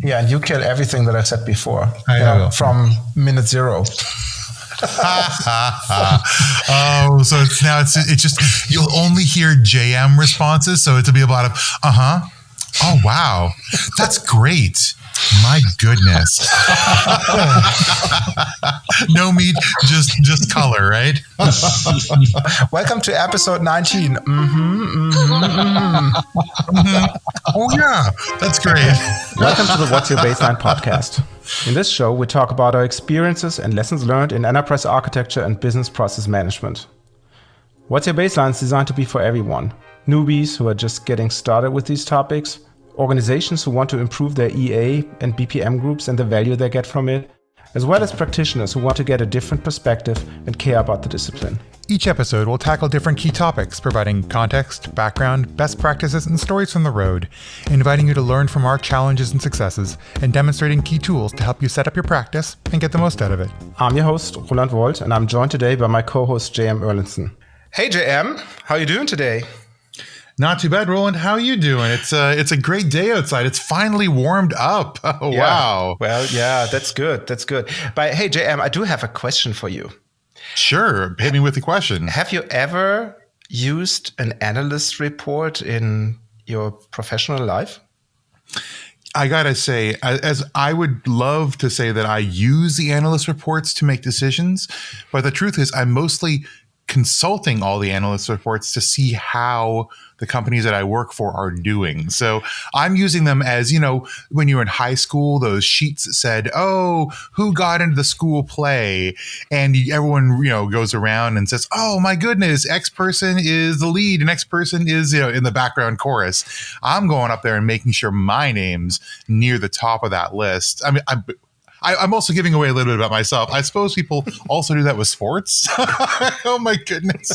Yeah, and you kill everything that I said before. I will. From minute zero. Oh, so it's just you'll only hear JM responses, so it'll be a lot of oh wow, that's great. My goodness. No meat, just color, right? Welcome to episode 19. Oh yeah, that's great. Welcome to the What's Your Baseline podcast. In this show, we talk about our experiences and lessons learned in enterprise architecture and business process management. What's Your Baseline is designed to be for everyone. Newbies who are just getting started with these topics, organizations who want to improve their EA and BPM groups and the value they get from it, as well as practitioners who want to get a different perspective and care about the discipline. Each episode will tackle different key topics, providing context, background, best practices, and stories from the road, inviting you to learn from our challenges and successes, and demonstrating key tools to help you set up your practice and get the most out of it. I'm your host, Roland Wolt, and I'm joined today by my co-host, JM Erlinson. Hey, JM. How are you doing today? Not too bad, Roland. How are you doing? It's a great day outside. It's finally warmed up. Oh, yeah. Wow. Well, yeah, that's good. That's good. But hey, JM, I do have a question for you. Sure. Hit me with the question. Have you ever used an analyst report in your professional life? I got to say, as I would love to say that I use the analyst reports to make decisions, but the truth is I'm mostly consulting all the analyst reports to see how the companies that I work for are doing. So I'm using them as, when you were in high school, those sheets that said, oh, who got into the school play? And everyone, goes around and says, oh my goodness, X person is the lead and X person is, in the background chorus. I'm going up there and making sure my name's near the top of that list. I mean, I'm also giving away a little bit about myself. I suppose people also do that with sports. Oh my goodness.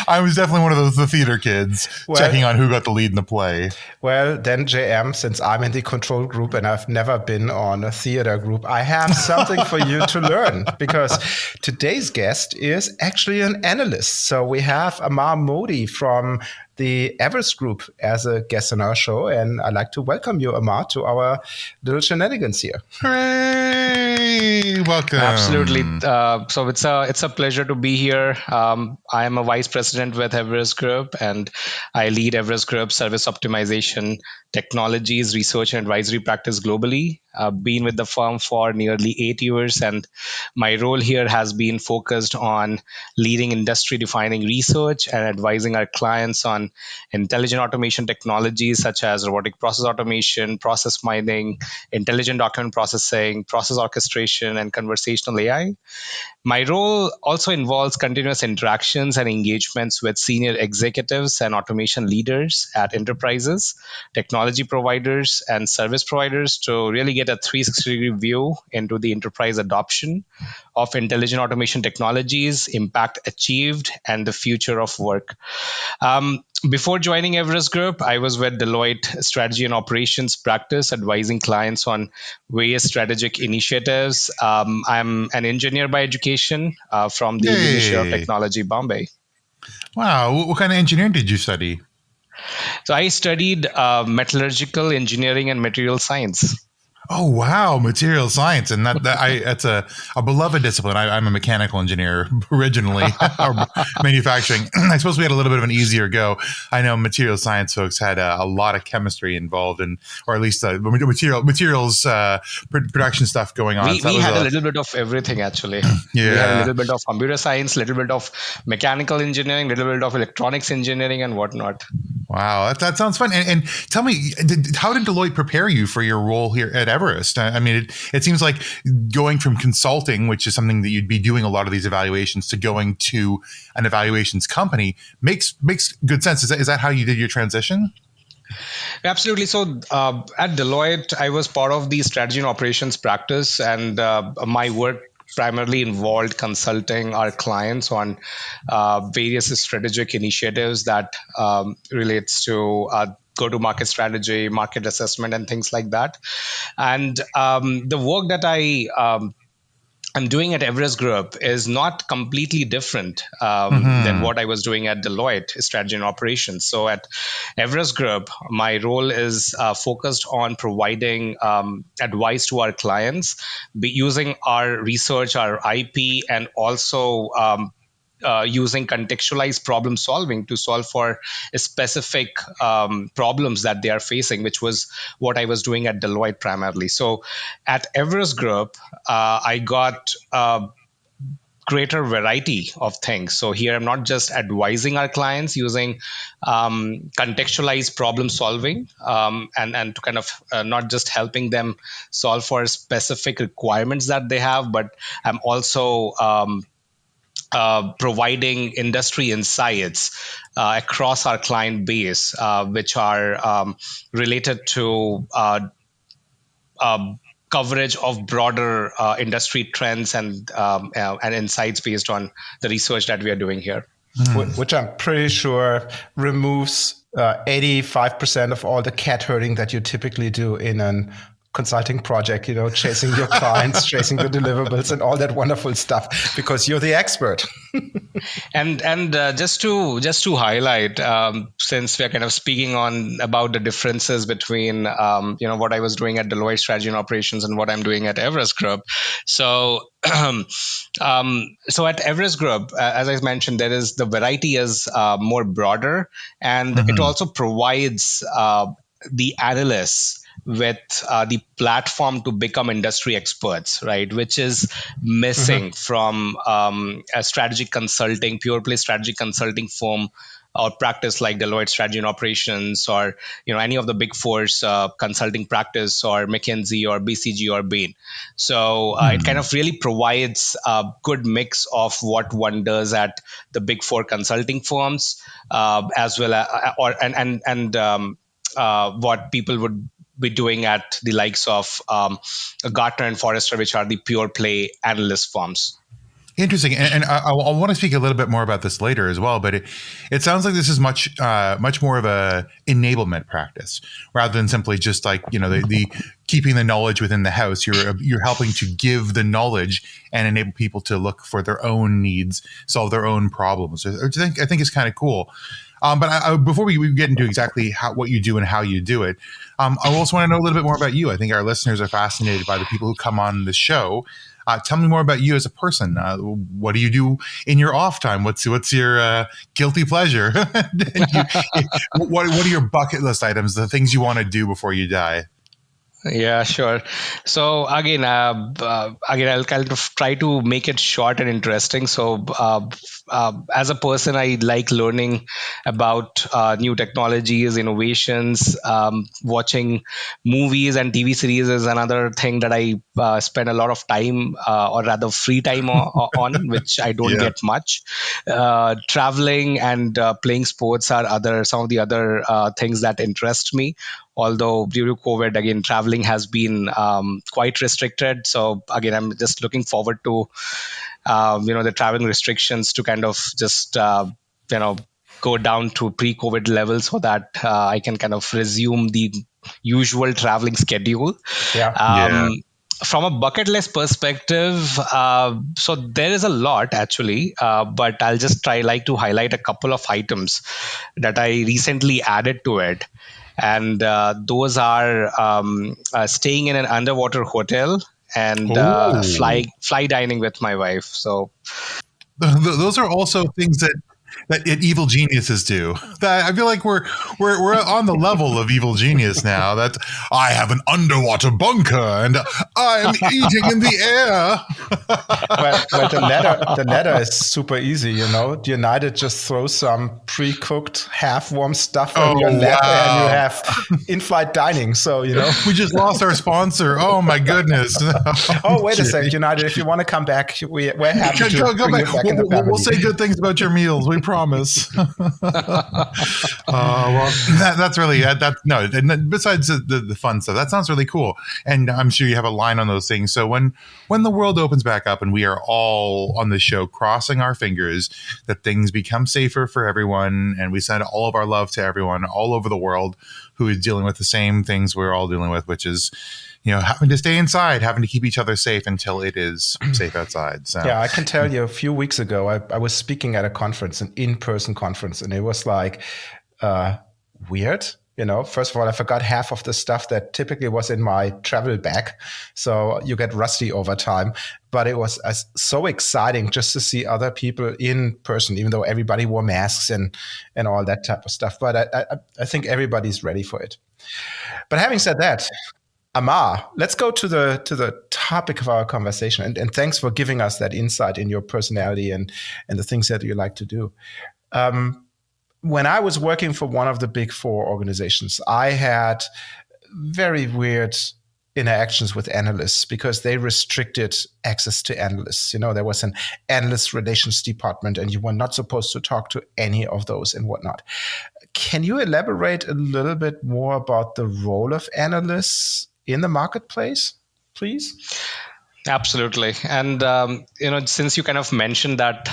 I was definitely one of the theater kids checking on who got the lead in the play. Well, then JM, since I'm in the control group and I've never been on a theater group, I have something for you to learn, because today's guest is actually an analyst. So we have Amardeep Modi from the Everest Group as a guest on our show, and I'd like to welcome you, Amar, to our little shenanigans here. Hooray! Welcome. Absolutely. So it's a pleasure to be here. I am a vice president with Everest Group, and I lead Everest Group service optimization technologies, research, and advisory practice globally. I've been with the firm for nearly 8 years, and my role here has been focused on leading industry-defining research and advising our clients on intelligent automation technologies such as robotic process automation, process mining, intelligent document processing, process orchestration, and conversational AI. My role also involves continuous interactions and engagements with senior executives and automation leaders at enterprises, technology providers, and service providers to really get a 360-degree view into the enterprise adoption of intelligent automation technologies, impact achieved, and the future of work. Before joining Everest Group, I was with Deloitte Strategy and Operations Practice, advising clients on various strategic initiatives. I'm an engineer by education from the University of Technology, Bombay. Wow. What kind of engineering did you study? So I studied metallurgical engineering and material science. Oh, wow. Material science. And that's a beloved discipline. I'm a mechanical engineer originally, or manufacturing. I suppose we had a little bit of an easier go. I know material science folks had a lot of chemistry involved or at least materials production stuff going on. We had a little bit of everything, actually. Yeah. We had a little bit of computer science, a little bit of mechanical engineering, a little bit of electronics engineering and whatnot. Wow, that sounds fun. And tell me, how did Deloitte prepare you for your role here at Everest? I mean, it seems like going from consulting, which is something that you'd be doing a lot of these evaluations, to going to an evaluations company makes good sense. Is that how you did your transition? Absolutely. So at Deloitte, I was part of the strategy and operations practice, and my work primarily involved consulting our clients on various strategic initiatives that relates to go-to-market strategy, market assessment, and things like that. And the work that I I'm doing at Everest Group is not completely different than what I was doing at Deloitte, strategy and operations. So at Everest Group, my role is focused on providing advice to our clients, using our research, our IP, and also using contextualized problem solving to solve for specific problems that they are facing, which was what I was doing at Deloitte primarily. So at Everest Group, I got greater variety of things. So here I'm not just advising our clients using contextualized problem solving, and to kind of not just helping them solve for specific requirements that they have, but I'm also providing industry insights across our client base, which are related to coverage of broader industry trends and insights based on the research that we are doing here. Which I'm pretty sure removes 85% of all the cat herding that you typically do in an consulting project, chasing your clients, chasing the deliverables and all that wonderful stuff, because you're the expert. And just to highlight, since we're kind of speaking on about the differences between what I was doing at Deloitte Strategy and Operations and what I'm doing at Everest Group. So so at Everest Group, as I mentioned, the variety is more broader, and it also provides the analysts with the platform to become industry experts, right? Which is missing from a strategic consulting, pure play strategic consulting firm or practice like Deloitte Strategy and Operations, or any of the big fours consulting practice, or McKinsey or BCG or Bain. So it kind of really provides a good mix of what one does at the big four consulting firms, as well as what people would be doing at the likes of Gartner and Forrester, which are the pure play analyst firms. Interesting, and I want to speak a little bit more about this later as well. But it sounds like this is much more of a enablement practice rather than simply just like the keeping the knowledge within the house. You're helping to give the knowledge and enable people to look for their own needs, solve their own problems. Which I think is kind of cool. But before we get into exactly what you do and how you do it, I also want to know a little bit more about you. I think our listeners are fascinated by the people who come on the show. Tell me more about you as a person. What do you do in your off time? What's your guilty pleasure? What are your bucket list items, the things you want to do before you die? Yeah, sure. So again, I'll kind of try to make it short and interesting. So, as a person, I like learning about new technologies, innovations. Watching movies and TV series is another thing that I spend a lot of time, or rather free time on, which I don't get much. Traveling and playing sports are some of the other things that interest me. Although due to COVID, again, traveling has been quite restricted. So again, I'm just looking forward to the traveling restrictions to kind of just go down to pre-COVID levels, so that I can kind of resume the usual traveling schedule. From a bucket list perspective, so there is a lot actually, but I'll just like to highlight a couple of items that I recently added to it. And those are staying in an underwater hotel and fly dining with my wife. So those are also things that evil geniuses do. I feel like we're on the level of evil genius now. That I have an underwater bunker and I am eating in the air. Well, the latter is super easy. United just throws some pre-cooked, half-warm stuff on your lap, and you have in-flight dining. So we just lost our sponsor. Oh my goodness! Oh, wait a sec, United. If you want to come back, we're happy to bring you back in the family. We'll say good things about your meals. We promise. Well, that's really no. And besides the fun stuff, that sounds really cool. And I'm sure you have a line on those things. So when the world opens back up and we are all on the show crossing our fingers that things become safer for everyone, and we send all of our love to everyone all over the world, who is dealing with the same things we're all dealing with, which is, having to stay inside, having to keep each other safe until it is safe outside. So yeah, I can tell you a few weeks ago, I was speaking at a conference, an in-person conference, and it was like weird. First of all, I forgot half of the stuff that typically was in my travel bag. So you get rusty over time. But it was so exciting just to see other people in person, even though everybody wore masks and all that type of stuff. But I think everybody's ready for it. But having said that, Amar, let's go to the topic of our conversation. And thanks for giving us that insight in your personality and the things that you like to do. When I was working for one of the big four organizations, I had very weird interactions with analysts because they restricted access to analysts. There was an analyst relations department and you were not supposed to talk to any of those and whatnot. Can you elaborate a little bit more about the role of analysts in the marketplace, please? Absolutely. And, since you kind of mentioned that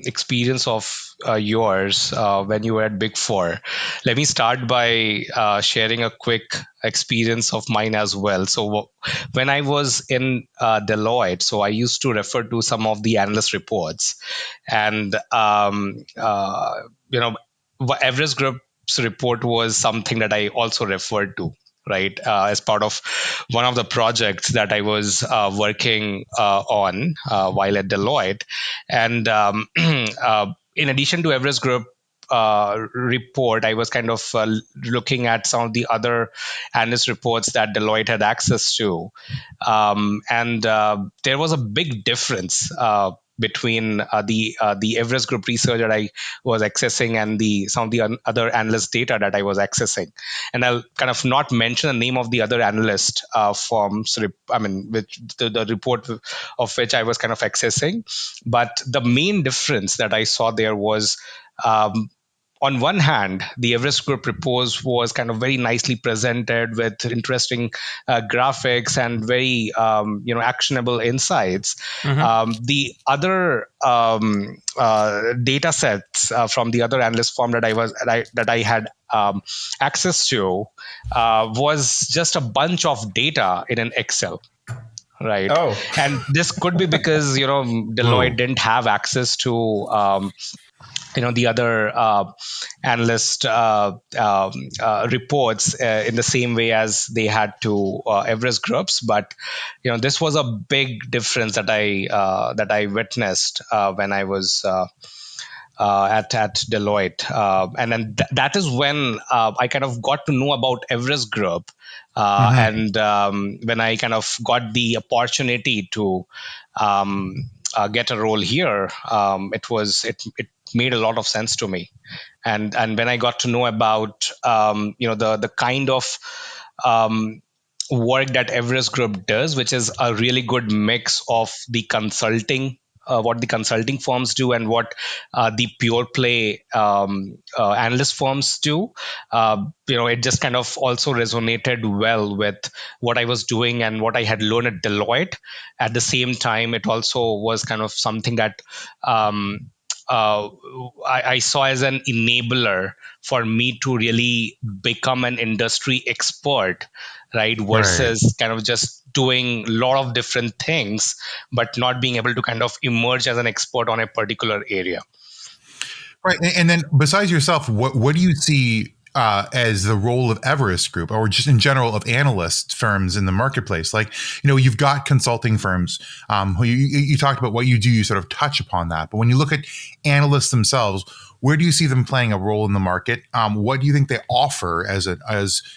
experience of yours when you were at Big Four, let me start by sharing a quick experience of mine as well. So when I was in Deloitte, so I used to refer to some of the analyst reports. And, Everest Group's report was something that I also referred to, right, as part of one of the projects that I was working on while at Deloitte. And in addition to Everest Group report, I was kind of looking at some of the other analyst reports that Deloitte had access to. And there was a big difference between the Everest Group research that I was accessing and some of the other analyst data that I was accessing. And I'll kind of not mention the name of the other analyst firms. Which the report of which I was kind of accessing. But the main difference that I saw there was. On one hand, the Everest Group report was kind of very nicely presented with interesting graphics and very actionable insights. The other data sets from the other analyst firm that I had access to was just a bunch of data in an Excel. Right. Oh. And this could be because, Deloitte didn't have access to the other analyst reports in the same way as they had to Everest Groups. But this was a big difference that I witnessed when I was at Deloitte, and then that is when I kind of got to know about Everest Group, and when I kind of got the opportunity to get a role here, it made a lot of sense to me, and when I got to know about the kind of work that Everest Group does, which is a really good mix of the consulting, what the consulting firms do, and what the pure play analyst firms do. It just kind of also resonated well with what I was doing and what I had learned at Deloitte. At the same time, it also was kind of something that I saw as an enabler for me to really become an industry expert, right? Versus kind of just doing a lot of different things, but not being able to kind of emerge as an expert on a particular area. Right. And then besides yourself, what do you see as the role of Everest Group, or just in general of analyst firms in the marketplace? Like, you've got consulting firms who you talked about what you do, you sort of touch upon that. But when you look at analysts themselves, where do you see them playing a role in the market? What do you think they offer as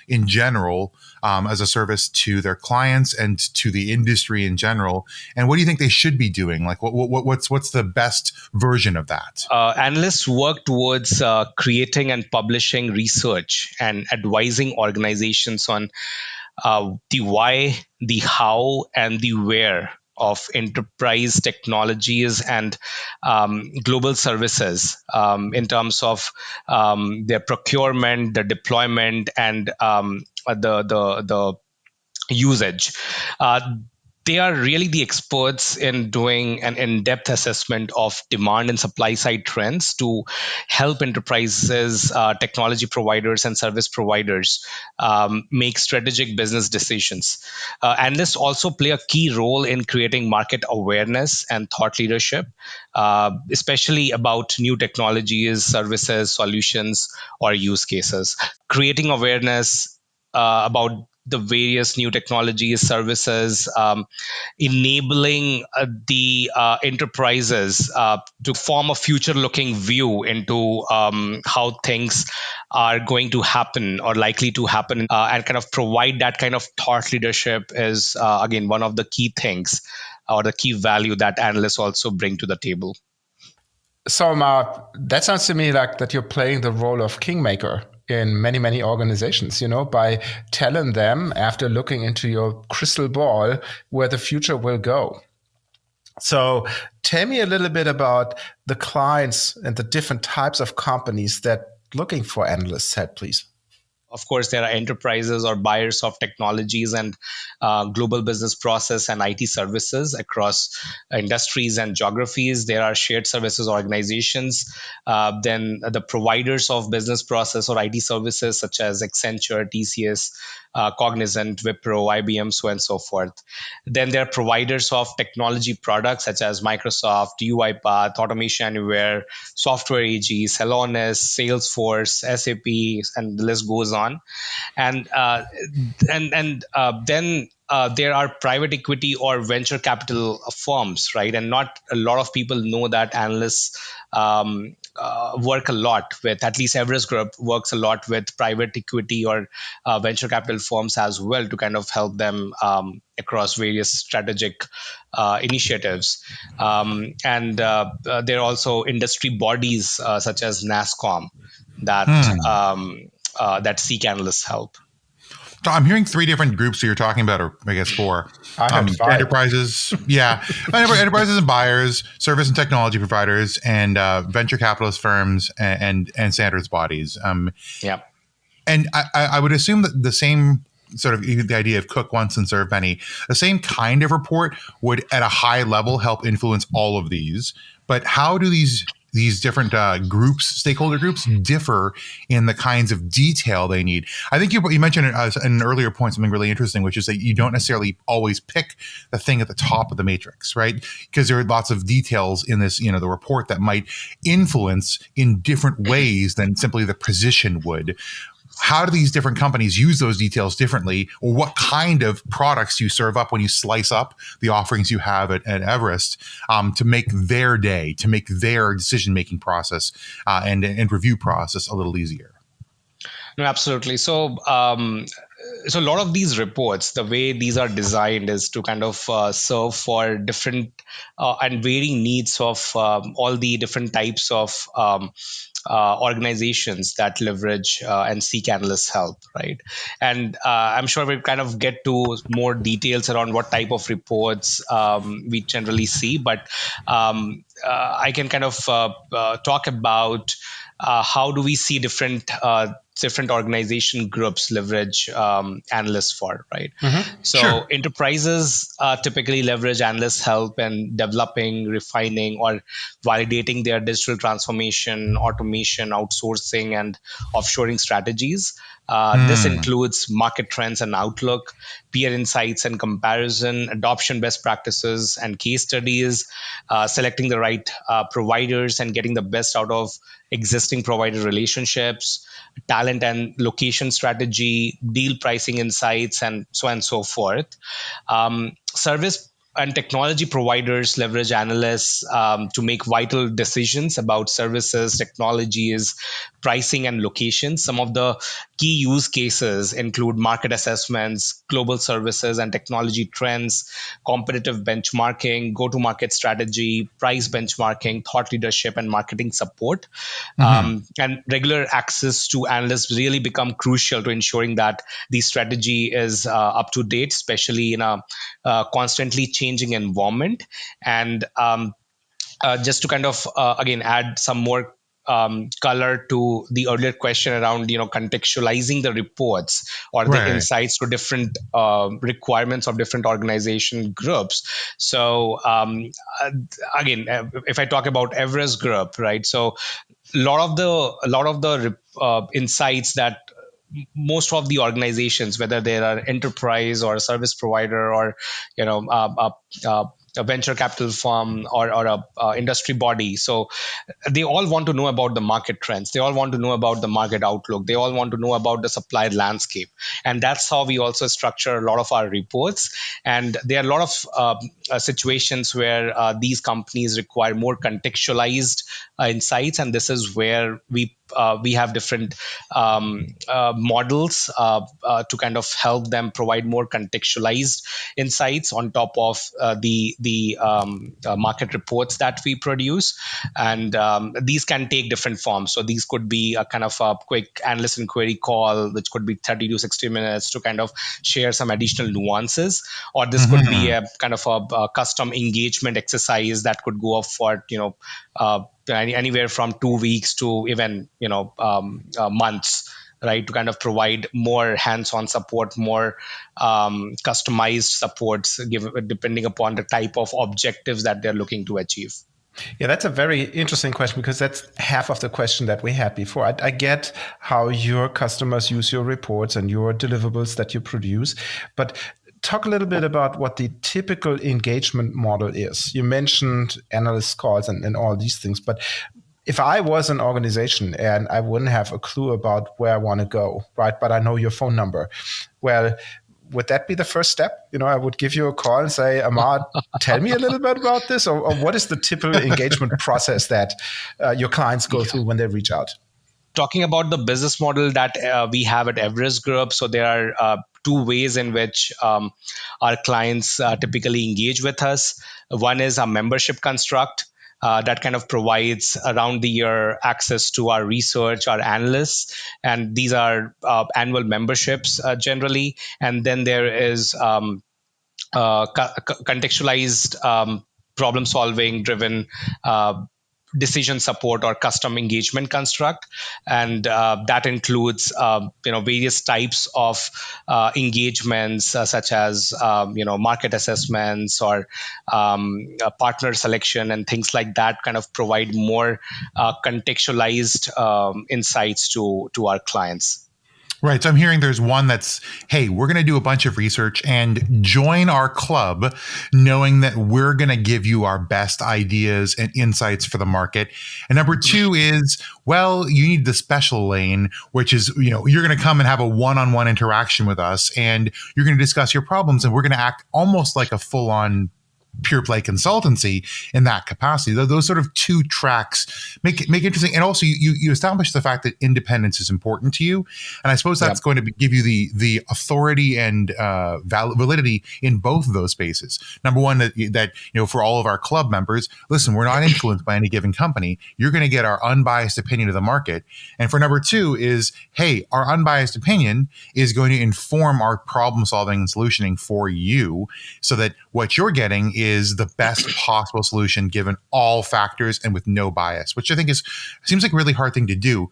in general, as a service to their clients and to the industry in general? And what do you think they should be doing? Like, what's the best version of that? Analysts work towards creating and publishing research and advising organizations on the why, the how, and the where of enterprise technologies and global services in terms of their procurement, the deployment, and the usage. they are really the experts in doing an in-depth assessment of demand and supply side trends to help enterprises, technology providers, and service providers make strategic business decisions. Analysts also play a key role in creating market awareness and thought leadership, especially about new technologies, services, solutions, or use cases. Creating awareness about the various new technologies, services, enabling the enterprises to form a future looking view into how things are going to happen or likely to happen, and kind of provide that kind of thought leadership is, again, one of the key things or the key value that analysts also bring to the table. So, Mark, that sounds to me like that you're playing the role of kingmaker in many, many organizations, by telling them after looking into your crystal ball where the future will go. So tell me a little bit about the clients and the different types of companies that looking for analysts help, please. Of course, there are enterprises or buyers of technologies and global business process and IT services across industries and geographies. There are shared services organizations. Then the providers of business process or IT services, such as Accenture, TCS, Cognizant, Wipro, IBM, so on and so forth. Then there are providers of technology products such as Microsoft, UiPath, Automation Anywhere, Software AG, Celonis, Salesforce, SAP, and the list goes on. And then there are private equity or venture capital firms, right? And not a lot of people know that analysts work a lot with, at least Everest Group works a lot with private equity or venture capital firms as well to kind of help them across various strategic initiatives. And there are also industry bodies such as NASSCOM that seek analysts' help. So I'm hearing three different groups that you're talking about, or I guess four. I heard five. Enterprises, yeah, enterprises and buyers, service and technology providers, and venture capitalist firms and standards bodies. Yeah. And I would assume that the same sort of the idea of cook once and serve many, the same kind of report would at a high level help influence all of these. But how do these different groups, stakeholder groups, differ in the kinds of detail they need? I think you mentioned in an earlier point something really interesting, which is that you don't necessarily always pick the thing at the top of the matrix, right? Because there are lots of details in this, the report that might influence in different ways than simply the position would. How do these different companies use those details differently, or what kind of products you serve up when you slice up the offerings you have at Everest to make their day, to make their decision-making process and review process a little easier? No, absolutely. So a lot of these reports, the way these are designed is to kind of serve for different and varying needs of all the different types of organizations that leverage and seek analysts' help, right? And I'm sure we'll kind of get to more details around what type of reports we generally see, but I can kind of talk about how do we see different organization groups leverage analysts for, right? So Sure. enterprises typically leverage analysts' help in developing, refining, or validating their digital transformation, automation, outsourcing, and offshoring strategies. This includes market trends and outlook, peer insights and comparison, adoption best practices and case studies, selecting the right providers and getting the best out of existing provider relationships, talent and location strategy, deal pricing insights, and so on and so forth. Service and technology providers leverage analysts to make vital decisions about services, technologies, pricing, and locations. Some of the key use cases include market assessments, global services and technology trends, competitive benchmarking, go to market strategy, price benchmarking, thought leadership, and marketing support. And regular access to analysts really become crucial to ensuring that the strategy is up to date, especially in a constantly changing environment. And just to kind of again add some more color to the earlier question around contextualizing the reports or the Right. insights to different requirements of different organization groups. So uh, again, if I talk about Everest Group, right? So a lot of the insights that most of the organizations, whether they are enterprise or a service provider or you know a venture capital firm or a industry body, so they all want to know about the market trends, they all want to know about the market outlook, they all want to know about the supply landscape. And that's how we also structure a lot of our reports. And there are a lot of situations where these companies require more contextualized insights, and this is where we have different models to kind of help them provide more contextualized insights on top of the market reports that we produce. And these can take different forms. So these could be a kind of a quick analyst inquiry call, which could be 30 to 60 minutes to kind of share some additional nuances, or this could be Mhm. a kind of a custom engagement exercise that could go off for anywhere from 2 weeks to even months, right, to kind of provide more hands-on support, more customized supports, depending upon the type of objectives that they're looking to achieve. Yeah, that's a very interesting question because that's half of the question that we had before. I get how your customers use your reports and your deliverables that you produce, but talk a little bit about what the typical engagement model is. You mentioned analyst calls and all these things, but if I was an organization and I wouldn't have a clue about where I want to go, right? But I know your phone number. Well, would that be the first step? I would give you a call and say, Amar, tell me a little bit about this, or what is the typical engagement process that your clients go through when they reach out? Talking about the business model that we have at Everest Group, so there are two ways in which our clients typically engage with us. One is a membership construct that kind of provides around the year access to our research, our analysts, and these are annual memberships generally. And then there is contextualized problem solving driven decision support or custom engagement construct. And that includes various types of engagements, such as market assessments or partner selection and things like that, kind of provide more contextualized insights to our clients. Right. So I'm hearing there's one that's, hey, we're going to do a bunch of research and join our club, knowing that we're going to give you our best ideas and insights for the market. And number two is, well, you need the special lane, which is, you're going to come and have a one-on-one interaction with us and you're going to discuss your problems and we're going to act almost like a full-on pure play consultancy in that capacity. Those sort of two tracks make it interesting. And also you establish the fact that independence is important to you. And I suppose that's going to give you the authority and validity in both of those spaces. Number one, that for all of our club members, listen, we're not influenced by any given company. You're going to get our unbiased opinion of the market. And for number two is, hey, our unbiased opinion is going to inform our problem solving and solutioning for you, so that what you're getting is the best possible solution given all factors and with no bias, which I think seems like a really hard thing to do.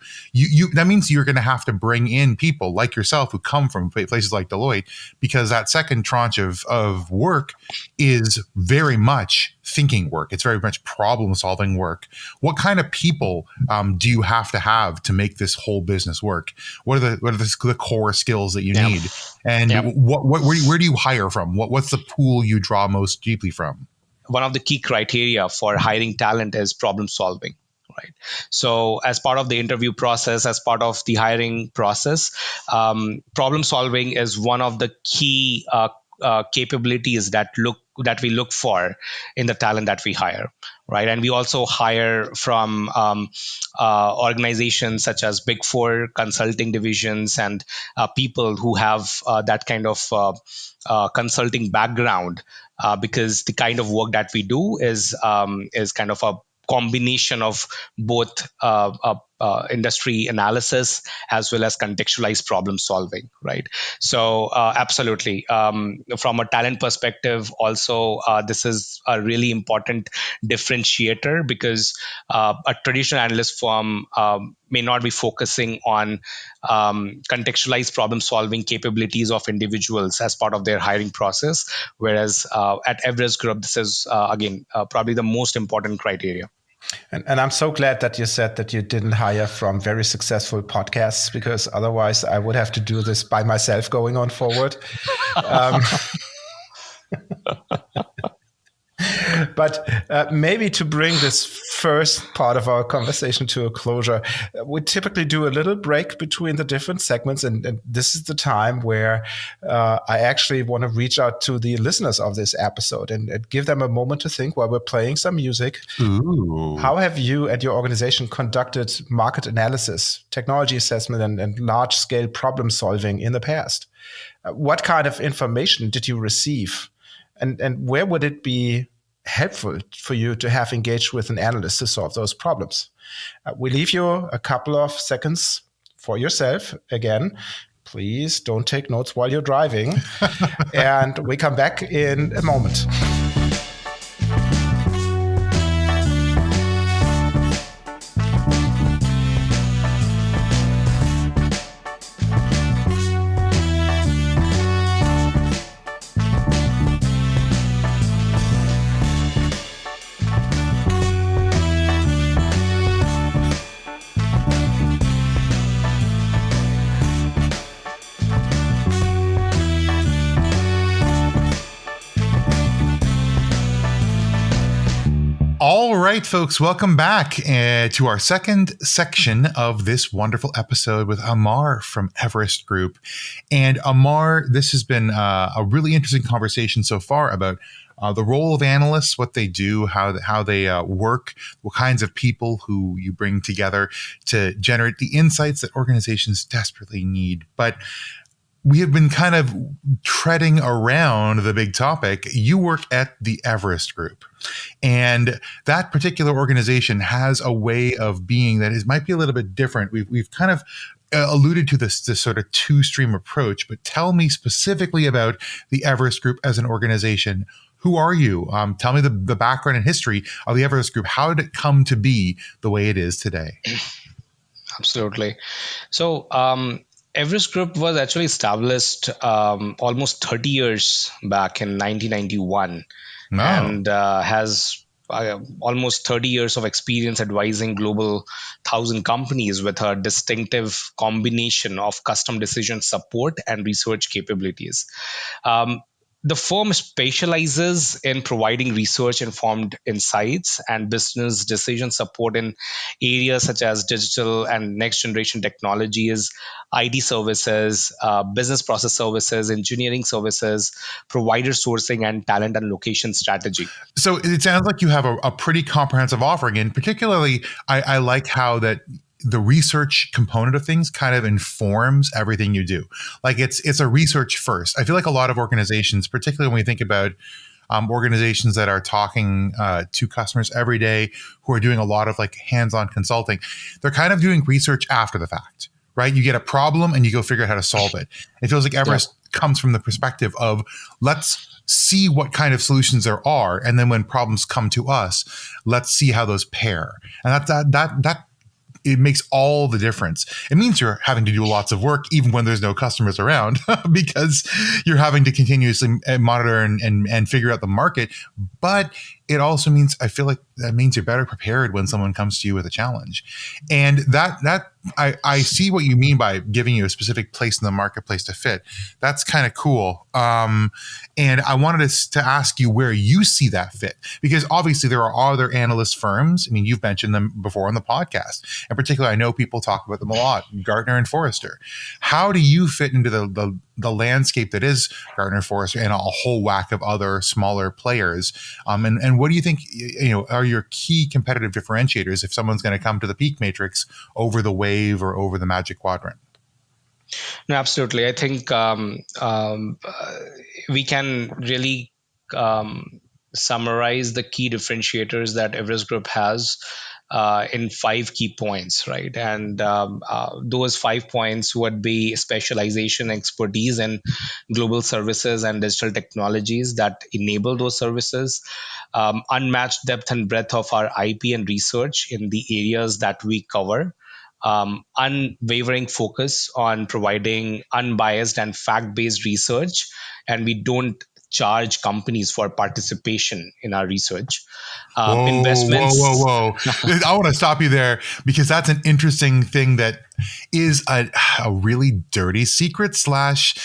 That means you're going to have to bring in people like yourself who come from places like Deloitte, because that second tranche of work is very much thinking work. It's very much problem solving work. What kind of people do you have to make this whole business work? What are the core skills that you need? And where do you hire from? What's the pool you draw most deeply from? One of the key criteria for hiring talent is problem solving, right? So as part of the interview process, as part of the hiring process, problem solving is one of the key capabilities that we look for in the talent that we hire, right? And we also hire from organizations such as Big Four consulting divisions and people who have that kind of consulting background, because the kind of work that we do is kind of a combination of both industry analysis as well as contextualized problem solving, right? So absolutely, from a talent perspective, also this is a really important differentiator because a traditional analyst firm may not be focusing on contextualized problem solving capabilities of individuals as part of their hiring process, whereas at Everest Group, this is again probably the most important criteria. And I'm so glad that you said that you didn't hire from very successful podcasts, because otherwise I would have to do this by myself going on forward. Um, But maybe to bring this first part of our conversation to a closure, we typically do a little break between the different segments. And this is the time where I actually want to reach out to the listeners of this episode and give them a moment to think while we're playing some music. Ooh. How have you and your organization conducted market analysis, technology assessment, and large-scale problem solving in the past? What kind of information did you receive? And where would it be helpful for you to have engaged with an analyst to solve those problems? We leave you a couple of seconds for yourself. Again, please don't take notes while you're driving. And we come back in a moment. All right, folks, welcome back to our second section of this wonderful episode with Amar from Everest Group. And Amar, this has been a really interesting conversation so far about the role of analysts, what they do, how they work, what kinds of people who you bring together to generate the insights that organizations desperately need. But we have been kind of treading around the big topic. You work at the Everest Group, and that particular organization has a way of being that might be a little bit different. We've kind of alluded to this sort of two-stream approach, but tell me specifically about the Everest Group as an organization. Who are you? Tell me the background and history of the Everest Group. How did it come to be the way it is today? Absolutely. So Everest Group was actually established almost 30 years back in 1991, and has almost 30 years of experience advising global 1,000 companies with a distinctive combination of custom decision support and research capabilities. The firm specializes in providing research informed insights and business decision support in areas such as digital and next generation technologies, IT services, business process services, engineering services, provider sourcing, and talent and location strategy. So it sounds like you have a pretty comprehensive offering, and particularly I like how that the research component of things kind of informs everything you do. Like it's a research first. I feel like a lot of organizations, particularly when we think about organizations that are talking to customers every day, who are doing a lot of like hands-on consulting, they're kind of doing research after the fact, right? You get a problem and you go figure out how to solve it. It feels like Everest comes from the perspective of let's see what kind of solutions there are, and then when problems come to us, let's see how those pair. And that it makes all the difference. It means you're having to do lots of work even when there's no customers around because you're having to continuously monitor and figure out the market. But it also means, I feel like that means you're better prepared when someone comes to you with a challenge. And that I see what you mean by giving you a specific place in the marketplace to fit. That's kind of cool. And I wanted to ask you where you see that fit, because obviously there are other analyst firms. I mean, you've mentioned them before on the podcast. In particular, I know people talk about them a lot, Gartner and Forrester. How do you fit into the landscape that is Gartner, Forrester, and a whole whack of other smaller players? And what do you think, are your key competitive differentiators if someone's going to come to the peak matrix over the wave or over the magic quadrant? No, absolutely. I think we can really summarize the key differentiators that Everest Group has in 5 key points, right? And those 5 points would be specialization, expertise in global services and digital technologies that enable those services, unmatched depth and breadth of our IP and research in the areas that we cover, unwavering focus on providing unbiased and fact based research, and we don't charge companies for participation in our research. Whoa, whoa, whoa, Investments. whoa. I want to stop you there because that's an interesting thing that is a really dirty secret slash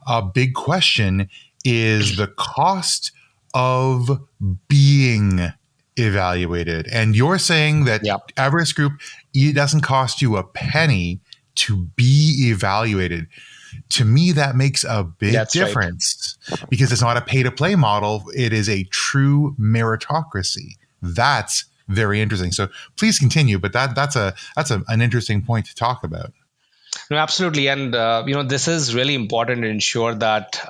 a big question is the cost of being evaluated. And you're saying that Yeah, Everest Group, it doesn't cost you a penny to be evaluated. To me, that makes a big that's right. difference because it's not a pay to play model. It is a true meritocracy. That's very interesting. So please continue, but that's an interesting point to talk about. No, absolutely, and this is really important to ensure that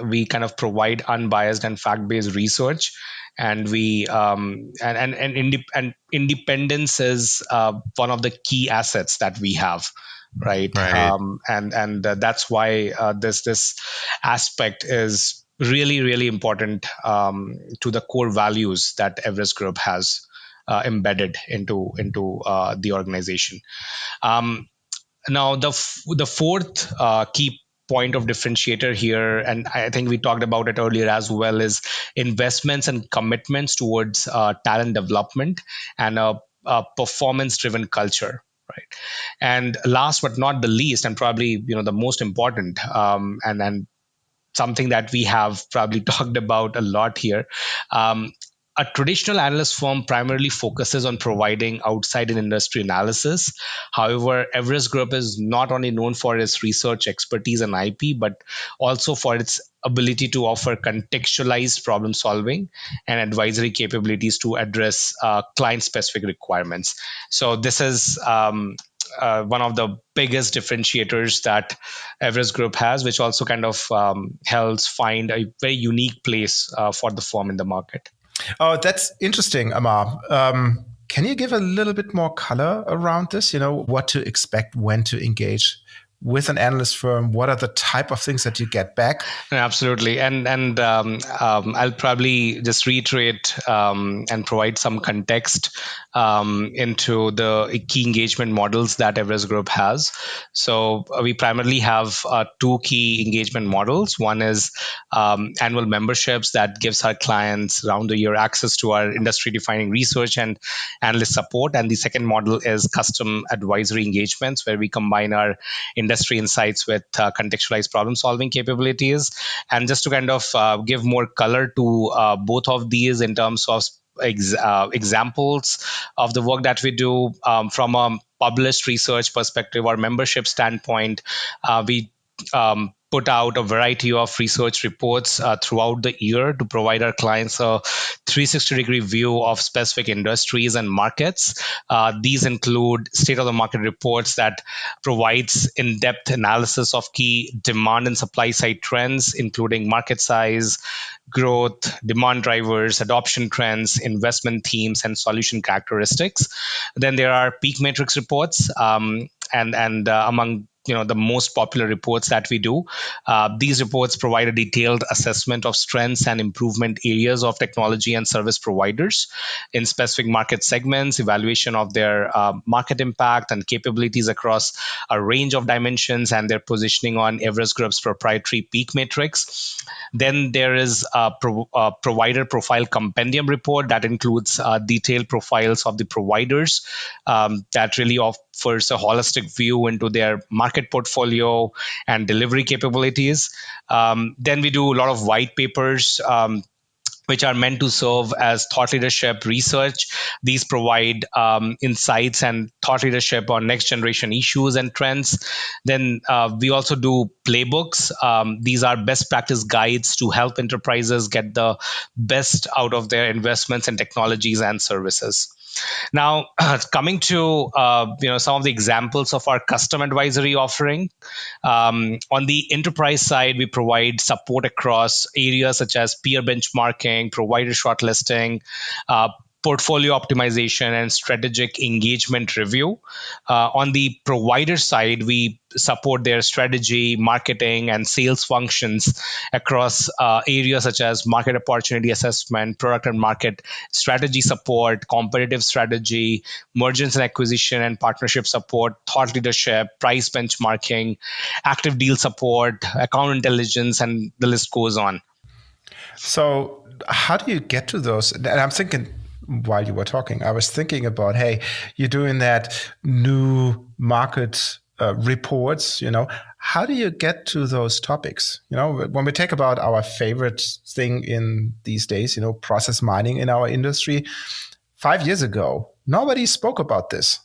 we kind of provide unbiased and fact-based research, and we and independence is one of the key assets that we have, right? Right. And that's why this aspect is really important to the core values that Everest Group has embedded into the organization. Um, Now, the fourth key point of differentiator here, and I think we talked about it earlier as well, is investments and commitments towards talent development and a performance-driven culture. Right, and last but not the least, and probably the most important, and something that we have probably talked about a lot here. Um, a traditional analyst firm primarily focuses on providing outside and industry analysis. However, Everest Group is not only known for its research expertise and IP, but also for its ability to offer contextualized problem solving and advisory capabilities to address client specific requirements. So, this is one of the biggest differentiators that Everest Group has, which also kind of helps find a very unique place for the firm in the market. Oh, that's interesting, Amar. Can you give a little bit more color around this? What to expect, when to engage with an analyst firm? What are the type of things that you get back? Absolutely, and I'll probably just reiterate and provide some context into the key engagement models that Everest Group has. So we primarily have two key engagement models. One is annual memberships that gives our clients round the year access to our industry defining research and analyst support, and the second model is custom advisory engagements where we combine our industry insights with contextualized problem solving capabilities. And just to kind of give more color to both of these in terms of examples of the work that we do, from a published research perspective or membership standpoint, we put out a variety of research reports throughout the year to provide our clients a 360-degree view of specific industries and markets. These include state-of-the-market reports that provides in-depth analysis of key demand and supply side trends, including market size, growth, demand drivers, adoption trends, investment themes, and solution characteristics. Then there are peak matrix reports, and among the most popular reports that we do. These reports provide a detailed assessment of strengths and improvement areas of technology and service providers in specific market segments, evaluation of their market impact and capabilities across a range of dimensions, and their positioning on Everest Group's proprietary peak matrix. Then there is a provider profile compendium report that includes detailed profiles of the providers, that really offers a holistic view into their market portfolio and delivery capabilities. Then we do a lot of white papers, which are meant to serve as thought leadership research. These provide insights and thought leadership on next generation issues and trends. Then we also do playbooks. These are best practice guides to help enterprises get the best out of their investments in technologies and services. Now, coming to some of the examples of our custom advisory offering. On the enterprise side, we provide support across areas such as peer benchmarking, provider shortlisting, uh, portfolio optimization and strategic engagement review. On the provider side, we support their strategy, marketing, and sales functions across areas such as market opportunity assessment, product and market strategy support, competitive strategy, mergers and acquisition and partnership support, thought leadership, price benchmarking, active deal support, account intelligence, and the list goes on. So, how do you get to those? And I'm thinking while you were talking, I was thinking about, hey, you're doing that new market reports. How do you get to those topics? When we talk about our favorite thing in these days, process mining in our industry, 5 years ago, nobody spoke about this.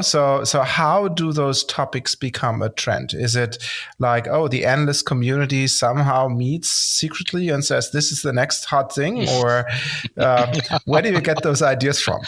So how do those topics become a trend? Is it like, oh, the analyst community somehow meets secretly and says this is the next hot thing, or where do you get those ideas from?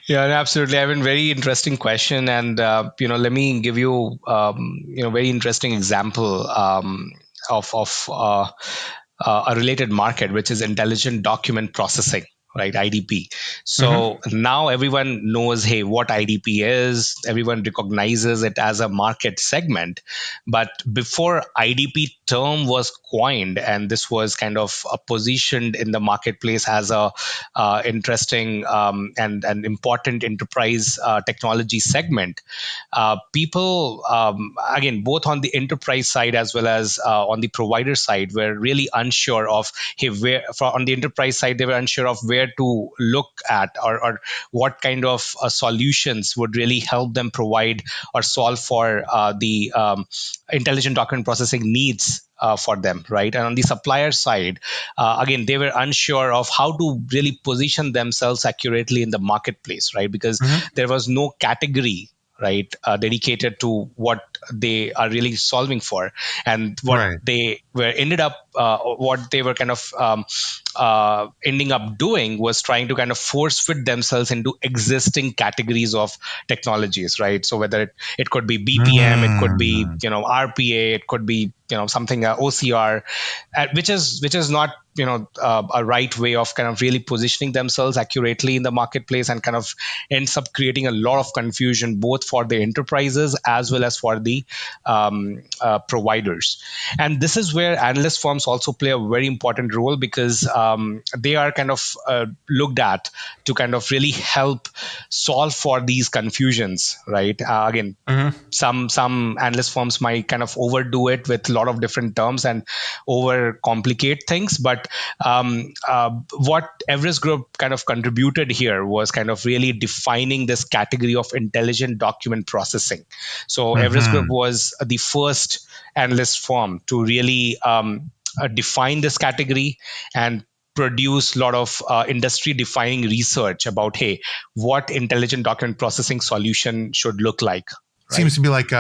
Yeah, absolutely. I have a very interesting question, and let me give you very interesting example of a related market, which is intelligent document processing, right? IDP. So now everyone knows, hey, what IDP is. Everyone recognizes it as a market segment. But before IDP term was coined, and this was kind of positioned in the marketplace as a interesting and important enterprise technology segment, people, again, both on the enterprise side as well as on the provider side, were really unsure of, hey, on the enterprise side, they were unsure of where to look at, or what kind of solutions would really help them provide or solve for the intelligent document processing needs for them, right? And on the supplier side, again, they were unsure of how to really position themselves accurately in the marketplace, right? Because there was no category, right, dedicated to what they are really solving for, and what Right. they were what they were kind of ending up doing was trying to kind of force fit themselves into existing categories of technologies, right? So whether it could be BPM, it could be RPA, it could be something OCR, which is not a right way of kind of really positioning themselves accurately in the marketplace, and kind of ends up creating a lot of confusion both for the enterprises as well as for the providers. And this is where analyst firms also play a very important role, because they are kind of looked at to kind of really help solve for these confusions, right? Again, some analyst firms might kind of overdo it with a lot of different terms and over complicate things, but what Everest Group kind of contributed here was kind of really defining this category of intelligent document processing. So Everest Group was the first analyst firm to really define this category and produce a lot of industry defining research about, hey, what intelligent document processing solution should look like. Right? Seems to be like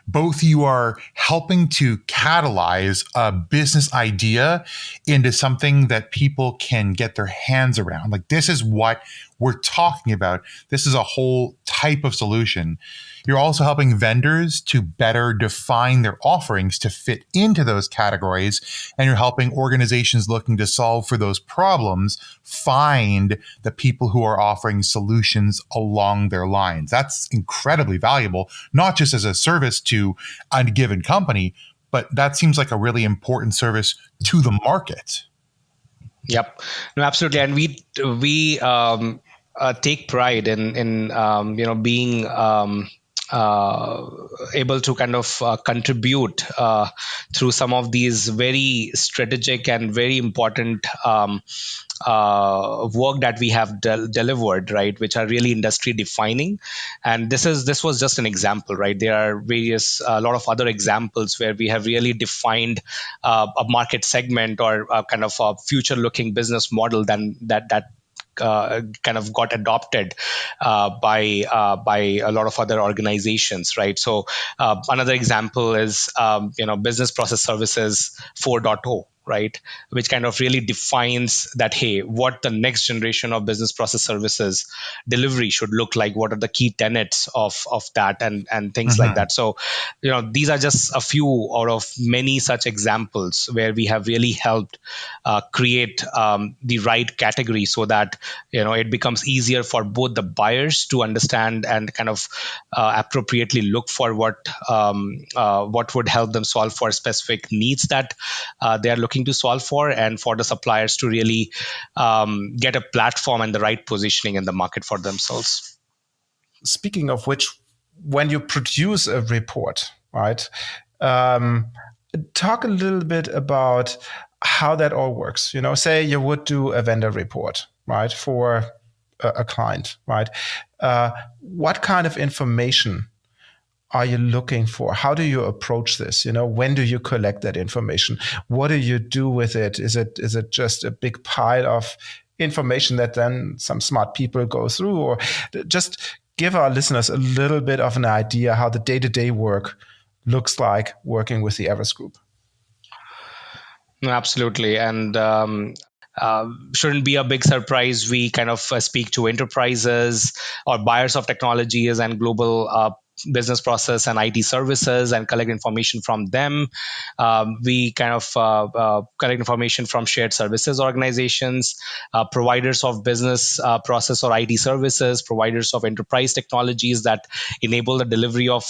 both you are helping to catalyze a business idea into something that people can get their hands around. Like, this is what we're talking about. This is a whole type of solution. You're also helping vendors to better define their offerings to fit into those categories. And you're helping organizations looking to solve for those problems find the people who are offering solutions along their lines. That's incredibly valuable, not just as a service to a given company, but that seems like a really important service to the market. Yep, no, absolutely, and we take pride in being able to kind of contribute through some of these very strategic and very important work that we have delivered, right, which are really industry defining. And this was just an example, right? There are a lot of other examples where we have really defined a market segment, or kind of a future looking business model that kind of got adopted by a lot of other organizations, right? So another example is Business Process Services 4.0, right? Which kind of really defines that, hey, what the next generation of business process services delivery should look like. What are the key tenets of that, and things like that. So, these are just a few out of many such examples where we have really helped create the right category so that it becomes easier for both the buyers to understand and kind of appropriately look for what would help them solve for specific needs that they are looking to solve for, and for the suppliers to really get a platform and the right positioning in the market for themselves. Speaking of which, when you produce a report, right, talk a little bit about how that all works. Say you would do a vendor report, right, for a client, right? What kind of information are you looking for? How do you approach this? When do you collect that information? What do you do with it? Is it just a big pile of information that then some smart people go through? Or just give our listeners a little bit of an idea how the day-to-day work looks like working with the Everest Group. No, absolutely. And shouldn't be a big surprise. We kind of speak to enterprises or buyers of technologies and global business process and IT services and collect information from them. We kind of collect information from shared services organizations, providers of business process or IT services, providers of enterprise technologies that enable the delivery of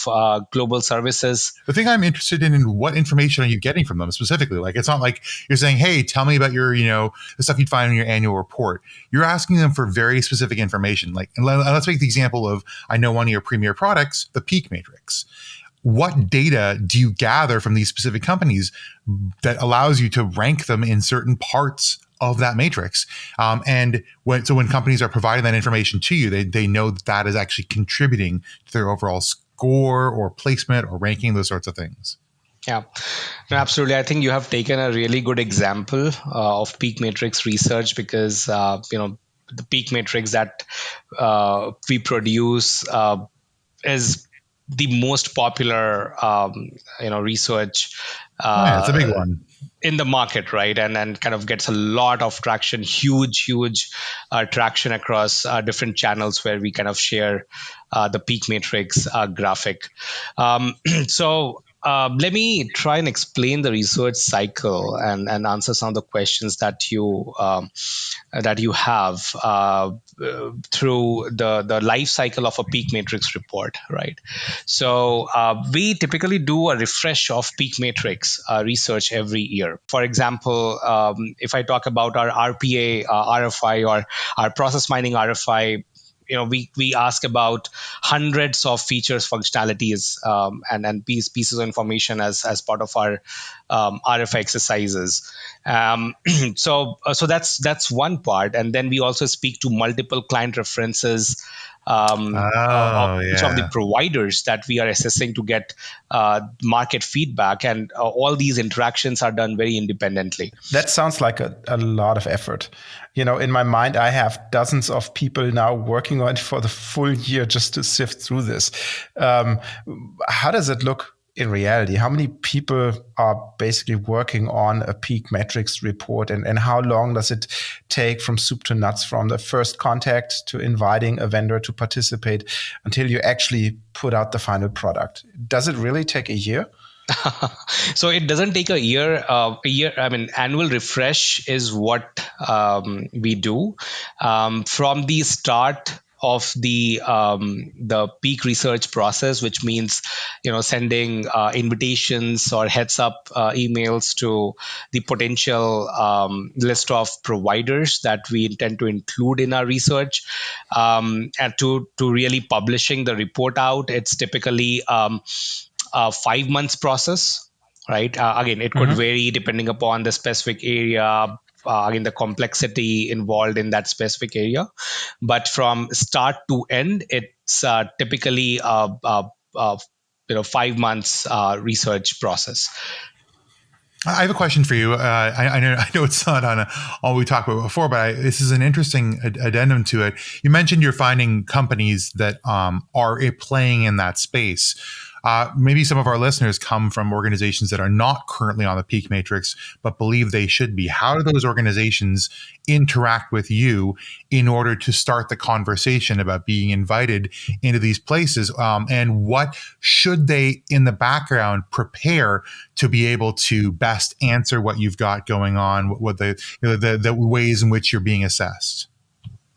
global services. The thing I'm interested in, what information are you getting from them specifically? Like, it's not like you're saying, hey, tell me about your, the stuff you'd find in your annual report. You're asking them for very specific information. Like, and let's make the example of, I know one of your premier products, the Peak Matrix. What data do you gather from these specific companies that allows you to rank them in certain parts of that matrix? And when companies are providing that information to you, they know that is actually contributing to their overall score or placement or ranking, those sorts of things. Yeah, no, absolutely. I think you have taken a really good example of Peak Matrix research, because the Peak Matrix that we produce is the most popular research It's a big one in the market, right? And kind of gets a lot of traction, huge traction across different channels where we kind of share the Peak Matrix graphic. So let me try and explain the research cycle and answer some of the questions that you have through the life cycle of a Peak Matrix report, right? So we typically do a refresh of Peak Matrix research every year. For example, if I talk about our RPA RFI or our process mining RFI, we ask about hundreds of features, functionalities, and pieces of information as part of our RFI exercises. So that's one part, and then we also speak to multiple client references of each of the providers that we are assessing to get market feedback, and all these interactions are done very independently. That sounds like a lot of effort. In my mind, I have dozens of people now working on it for the full year just to sift through this. How does it look in reality? How many people are basically working on a Peak Matrix report, and how long does it take from soup to nuts, from the first contact to inviting a vendor to participate until you actually put out the final product? Does it really take a year? So it doesn't take a year. I mean, annual refresh is what we do from the start of the peak research process, which means sending invitations or heads up emails to the potential list of providers that we intend to include in our research, and to really publishing the report out. It's typically a 5 months process, right? Again, it could vary depending upon the specific area, again, the complexity involved in that specific area. But from start to end, it's typically 5 months research process. I have a question for you. I know it's not on all we talked about before, but this is an interesting addendum to it. You mentioned you're finding companies that are playing in that space. Maybe some of our listeners come from organizations that are not currently on the Peak Matrix, but believe they should be. How do those organizations interact with you in order to start the conversation about being invited into these places? And what should they, in the background, prepare to be able to best answer what you've got going on, what the ways in which you're being assessed?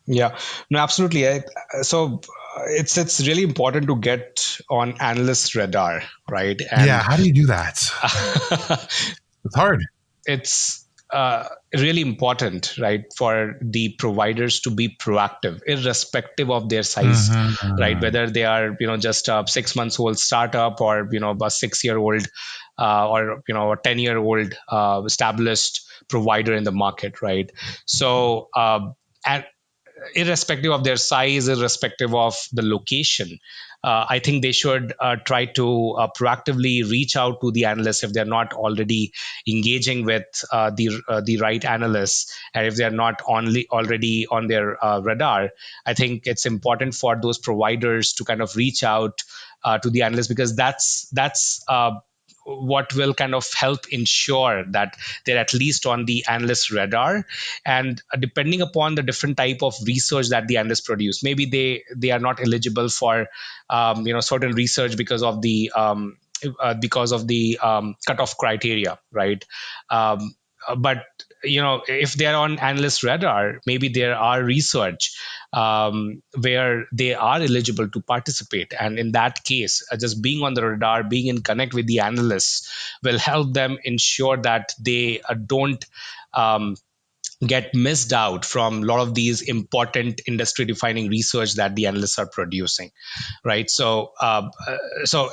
Yeah, no, absolutely. So it's really important to get on analyst radar, right? Yeah, And how do you do that? It's hard. it's really important, right, for the providers to be proactive, irrespective of their size, right? Mm-hmm. Whether they are, just a 6 months old startup, or a 6 year old, or a 10 year old established provider in the market, right? So, and irrespective of their size, irrespective of the location, I think they should try to proactively reach out to the analysts if they're not already engaging with the right analysts, and if they're not only already on their radar. I think it's important for those providers to kind of reach out to the analysts, because that's what will kind of help ensure that they're at least on the analyst radar. And depending upon the different type of research that the analysts produce, maybe they are not eligible for certain research because of the cutoff criteria, right? But if they are on analyst radar, maybe there are research where they are eligible to participate, and in that case, just being on the radar, being in connect with the analysts, will help them ensure that they don't um, get missed out from a lot of these important industry defining research that the analysts are producing, right? So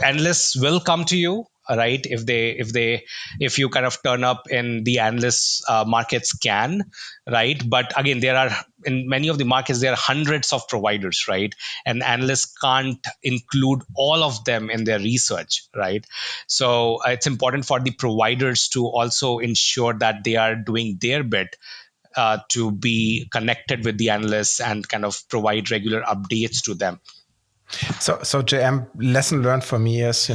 analysts will come to you, right, if you kind of turn up in the analysts market scan, right? But again, there are, in many of the markets, there are hundreds of providers, right? And analysts can't include all of them in their research, right? So it's important for the providers to also ensure that they are doing their bit to be connected with the analysts and kind of provide regular updates to them. So JM, lesson learned for me is,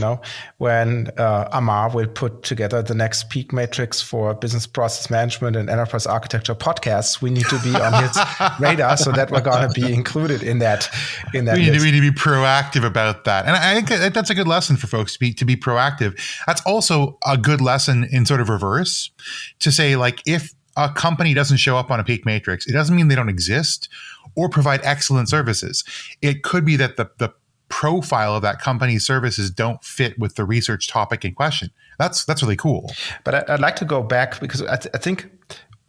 when Amar will put together the next peak matrix for business process management and enterprise architecture podcasts, we need to be on his radar so that we're going to be included in that. We need to be proactive about that. And I think that's a good lesson for folks to be proactive. That's also a good lesson in sort of reverse, to say, like, if a company doesn't show up on a peak matrix, it doesn't mean they don't exist or provide excellent services. It could be that the profile of that company's services don't fit with the research topic in question. That's really cool. But I'd like to go back, because I think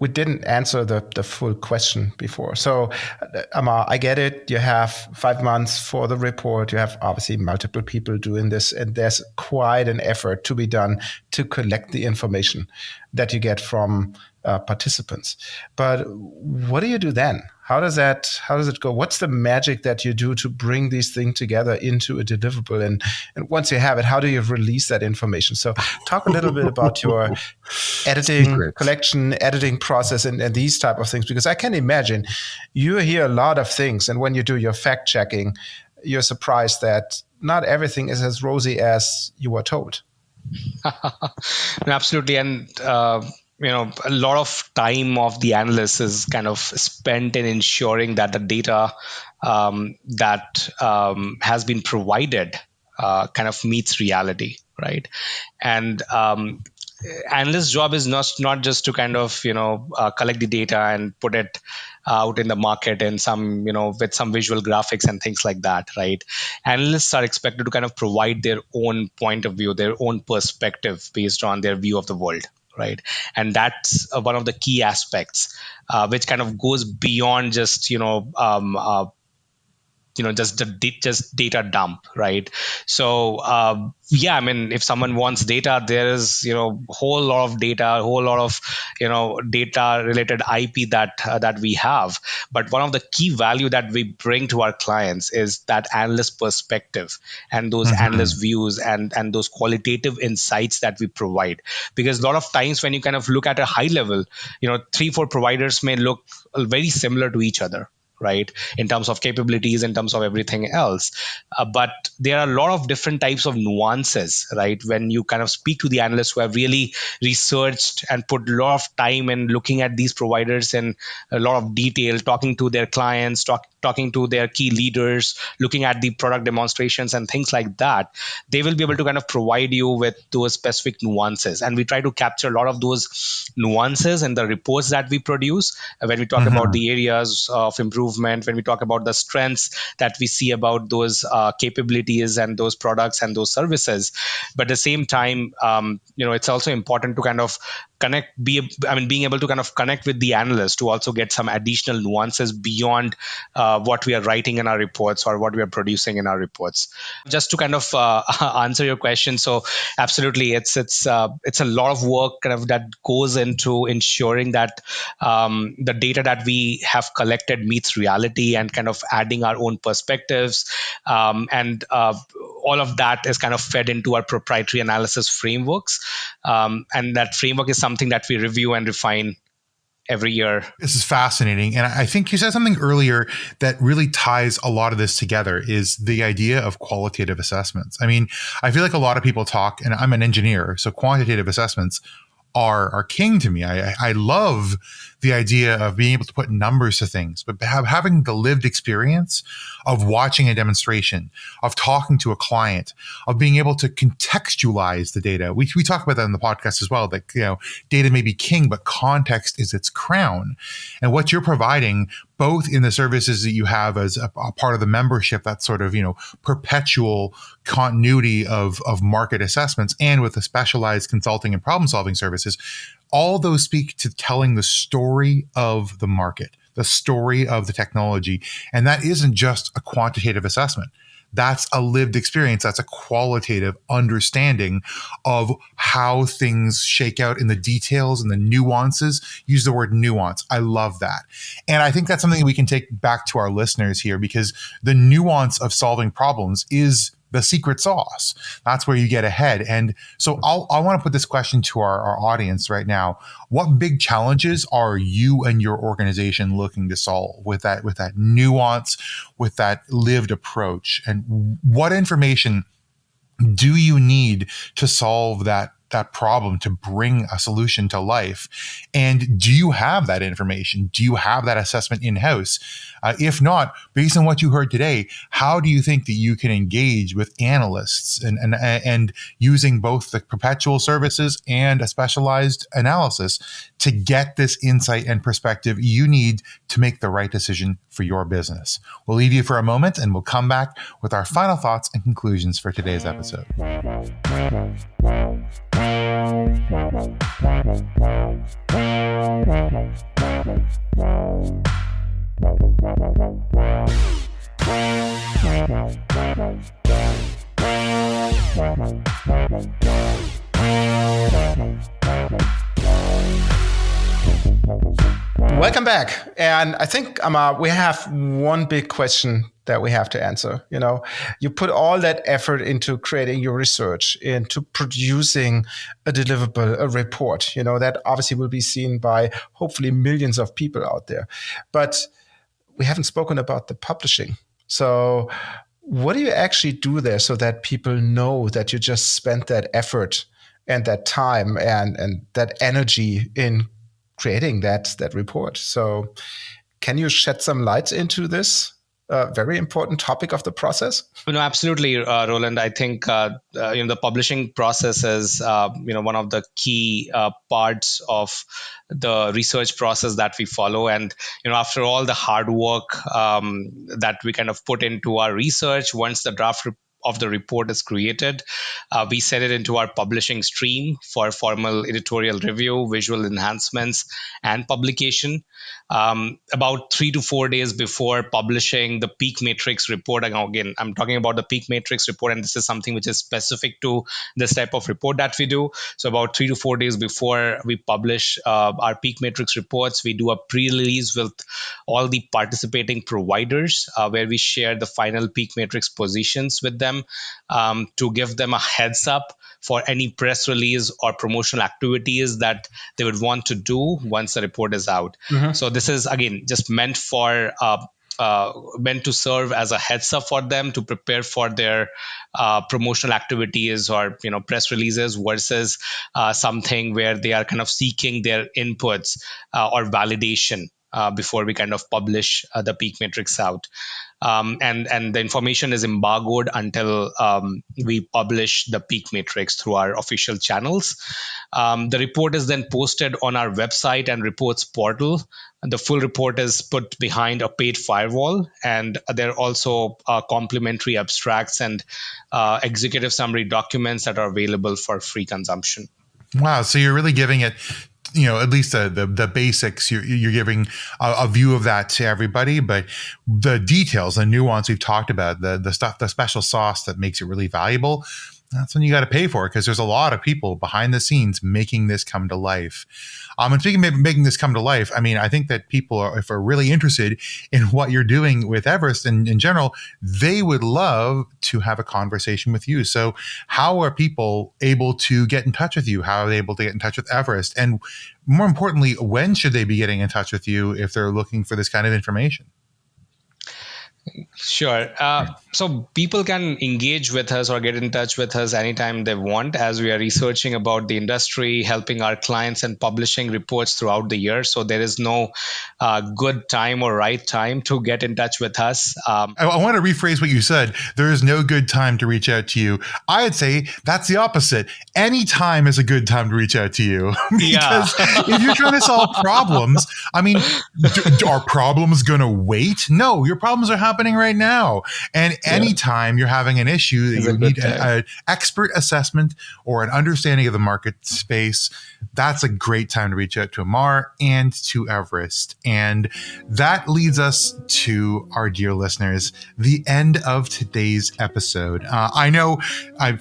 we didn't answer the full question before. So, Amar, I get it. You have 5 months for the report. You have obviously multiple people doing this, and there's quite an effort to be done to collect the information that you get from participants. But what do you do then? How does it go? What's the magic that you do to bring these things together into a deliverable? And once you have it, how do you release that information? So talk a little bit about your editing collection, editing process, and these type of things, because I can imagine you hear a lot of things, and when you do your fact checking, you're surprised that not everything is as rosy as you were told. Absolutely. And a lot of time of the analyst is kind of spent in ensuring that the data that has been provided kind of meets reality, right? And analyst job is not just to kind of collect the data and put it out in the market in some with some visual graphics and things like that, right? Analysts are expected to kind of provide their own point of view, their own perspective based on their view of the world, right? And that's one of the key aspects, which kind of goes beyond just just data dump, right? So yeah, I mean, if someone wants data, there is whole lot of data, a whole lot of data related IP that we have. But one of the key value that we bring to our clients is that analyst perspective and those analyst views and those qualitative insights that we provide. Because a lot of times when you kind of look at a high level, 3-4 providers may look very similar to each other, right? In terms of capabilities, in terms of everything else. But there are a lot of different types of nuances, right? When you kind of speak to the analysts who have really researched and put a lot of time in looking at these providers in a lot of detail, talking to their clients, talking to their key leaders, looking at the product demonstrations and things like that, they will be able to kind of provide you with those specific nuances. And we try to capture a lot of those nuances in the reports that we produce when we talk about the areas of improvement, when we talk about the strengths that we see about those capabilities and those products and those services. But at the same time, it's also important to kind of being able to kind of connect with the analyst to also get some additional nuances beyond what we are writing in our reports or what we are producing in our reports. Just to kind of answer your question, so absolutely, it's a lot of work kind of that goes into ensuring that the data that we have collected meets reality and kind of adding our own perspectives, and all of that is kind of fed into our proprietary analysis frameworks, and that framework is something that we review and refine every year. This is fascinating. And I think you said something earlier that really ties a lot of this together is the idea of qualitative assessments. I mean, I feel like a lot of people talk, and I'm an engineer, so quantitative assessments are king to me. I love the idea of being able to put numbers to things, but having the lived experience of watching a demonstration, of talking to a client, of being able to contextualize the data. We talk about that in the podcast as well, that, data may be king, but context is its crown. And what you're providing, both in the services that you have as a part of the membership, that sort of, perpetual continuity of market assessments, and with the specialized consulting and problem solving services, all those speak to telling the story of the market, the story of the technology. And that isn't just a quantitative assessment. That's a lived experience. That's a qualitative understanding of how things shake out in the details and the nuances. Use the word nuance. I love that. And I think that's something we can take back to our listeners here, because the nuance of solving problems is the secret sauce. That's where you get ahead. And so I want to put this question to our audience right now. What big challenges are you and your organization looking to solve with that nuance, with that lived approach? And what information do you need to solve that problem, to bring a solution to life? And do you have that information? Do you have that assessment in-house? If not, based on what you heard today, how do you think that you can engage with analysts and using both the perpetual services and a specialized analysis to get this insight and perspective you need to make the right decision for your business? We'll leave you for a moment, and we'll come back with our final thoughts and conclusions for today's episode. Welcome back. And I think, Amar, we have one big question that we have to answer. You put all that effort into creating your research, into producing a deliverable, a report, that obviously will be seen by hopefully millions of people out there. But we haven't spoken about the publishing. So what do you actually do there so that people know that you just spent that effort and that time and that energy in creating that report? So can you shed some light into this very important topic of the process? No, absolutely, Roland. I think the publishing process is one of the key parts of the research process that we follow. And after all the hard work that we kind of put into our research, once the draft of the report is created, we set it into our publishing stream for formal editorial review, visual enhancements, and publication. About 3 to 4 days before publishing the peak matrix report, again, I'm talking about the peak matrix report, and this is something which is specific to this type of report that we do. So about 3 to 4 days before we publish our peak matrix reports, we do a pre-release with all the participating providers, where we share the final peak matrix positions with them, to give them a heads up for any press release or promotional activities that they would want to do once the report is out. Mm-hmm. So this is, again, just meant for meant to serve as a heads up for them to prepare for their promotional activities or press releases versus something where they are kind of seeking their inputs or validation before we kind of publish the peak metrics out. And the information is embargoed until we publish the peak matrix through our official channels. The report is then posted on our website and reports portal. The full report is put behind a paid firewall, and there are also complimentary abstracts and executive summary documents that are available for free consumption. Wow. So you're really giving it, at least the basics, you're giving a view of that to everybody, but the details, the nuance we've talked about, the stuff, the special sauce that makes it really valuable, that's when you got to pay for it, because there's a lot of people behind the scenes making this come to life. And speaking of making this come to life, I mean, I think that people if are really interested in what you're doing with Everest and in general, they would love to have a conversation with you. So how are people able to get in touch with you? How are they able to get in touch with Everest? And more importantly, when should they be getting in touch with you if they're looking for this kind of information? Sure. So people can engage with us or get in touch with us anytime they want, as we are researching about the industry, helping our clients and publishing reports throughout the year. So there is no good time or right time to get in touch with us. I want to rephrase what you said. There is no good time to reach out to you. I'd say that's the opposite. Any time is a good time to reach out to you. Because if you're trying to solve problems, I mean, are problems going to wait? No, your problems are happening right now. And anytime you're having an issue that you need an expert assessment or an understanding of the market space, that's a great time to reach out to Amar and to Everest. And that leads us to our dear listeners, the end of today's episode. I know,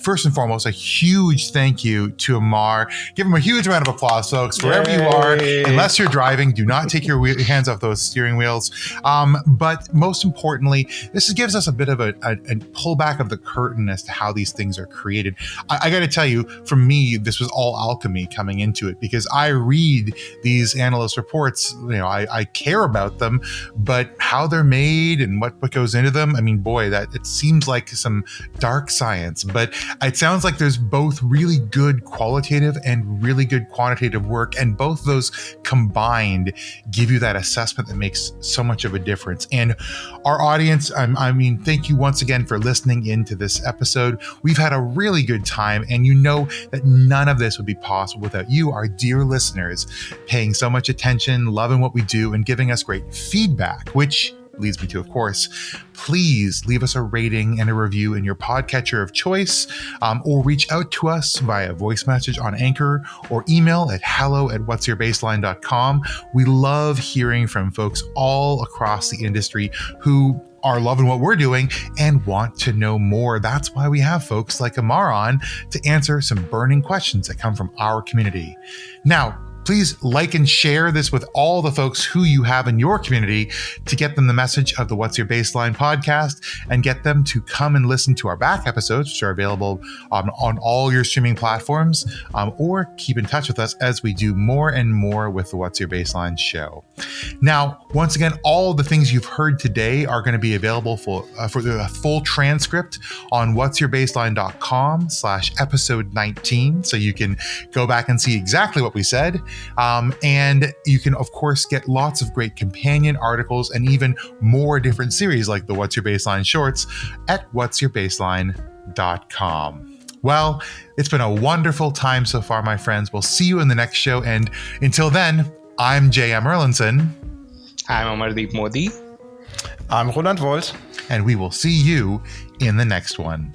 first and foremost, a huge thank you to Amar. Give him a huge round of applause, folks, wherever you are. Unless you're driving, do not take your hands off those steering wheels. But most importantly, this gives us a bit of a pullback of the curtain as to how these things are created. I got to tell you, for me, this was all alchemy coming into it, because I read these analyst reports. I care about them, but how they're made and what goes into them, I mean, boy, that it seems like some dark science. But it sounds like there's both really good qualitative and really good quantitative work, and both those combined give you that assessment that makes so much of a difference. And our audience, I mean, thank you once again for listening into this episode. We've had a really good time, and you know that none of this would be possible without you, our dear listeners, paying so much attention, loving what we do, and giving us great feedback, which leads me to, of course, please leave us a rating and a review in your podcatcher of choice, or reach out to us via voice message on Anchor or email at hello@whatsyourbaseline.com. We love hearing from folks all across the industry who are loving what we're doing and want to know more. That's why we have folks like Amar on to answer some burning questions that come from our community. Now, please like and share this with all the folks who you have in your community to get them the message of the What's Your Baseline podcast and get them to come and listen to our back episodes, which are available on all your streaming platforms, or keep in touch with us as we do more and more with the What's Your Baseline show. Now, once again, all the things you've heard today are going to be available for the full transcript on whatsyourbaseline.com/episode 19. So you can go back and see exactly what we said. And you can, of course, get lots of great companion articles and even more different series like the What's Your Baseline shorts at whatsyourbaseline.com. Well, it's been a wonderful time so far, my friends. We'll see you in the next show. And until then, I'm J.M. Erlinson. I'm Amardeep Modi. I'm Roland Volt. And we will see you in the next one.